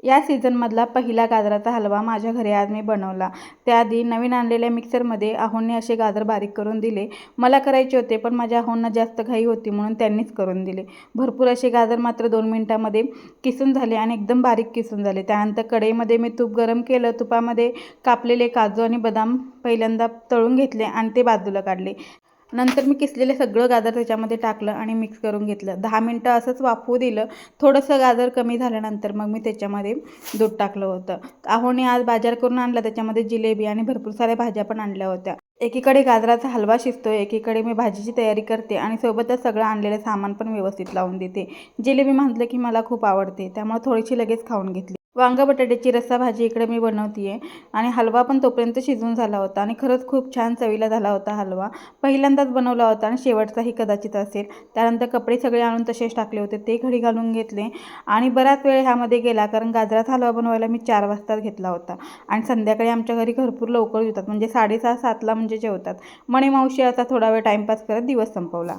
या सीझनमधला पहिला गाजराचा हलवा माझ्या घरी आज मी बनवला। त्याआधी नवीन आणलेल्या मिक्सरमध्ये आहोंनी असे गाजर बारीक करून दिले। मला करायचे होते पण माझ्या आहोंना जास्त घाई होती म्हणून त्यांनीच करून दिले। भरपूर असे गाजर मात्र 2 मिनिटांमध्ये किसून झाले आणि एकदम बारीक किसून झाले। त्यानंतर कढईमध्ये मी तूप गरम केलं। तुपामध्ये कापलेले काजू आणि बदाम पहिल्यांदा तळून घेतले आणि ते बाजूला काढले। नंतर मी किसलेले सगळं गाजर त्याच्यामध्ये टाकलं आणि मिक्स करून घेतलं। 10 मिनिटं असंच वाफवू दिलं। थोडंसं गाजर कमी झाल्यानंतर मग मी त्याच्यामध्ये दूध टाकलं होतं। आहोंनी आज बाजार करून आणला, त्याच्यामध्ये जिलेबी आणि भरपूर साऱ्या भाज्या पण आणल्या होत्या। एकीकडे गाजराचा हलवा शिजतोय, एकीकडे मी भाजीची तयारी करते आणि सोबतच सगळं आणलेलं सामान पण व्यवस्थित लावून देते। जिलेबी म्हटलं की मला खूप आवडते, त्यामुळे थोडीशी लगेच खाऊन घेतली। वांगा बटाट्याची रस्सा भाजी इकडे मी बनवतीये आणि हलवा पण तोपर्यंत शिजून झाला होता आणि खरंच खूप छान चवीला झाला होता हलवा। पहिल्यांदाच बनवला होता आणि शेवटचाही कदाचित असेल। त्यानंतर कपडे सगळे आणून तसेच टाकले होते, ते घडी घालून घेतले आणि बराच वेळ ह्यामध्ये गेला कारण गाजराचा हलवा बनवायला मी 4 वाजता घेतला होता आणि संध्याकाळी आमच्या घरी भरपूर लवकर जेवतात, म्हणजे 6:30-7ला म्हणजे जेवतात। मणी मावशी असा थोडा वेळ टाइमपास करत दिवस संपवला।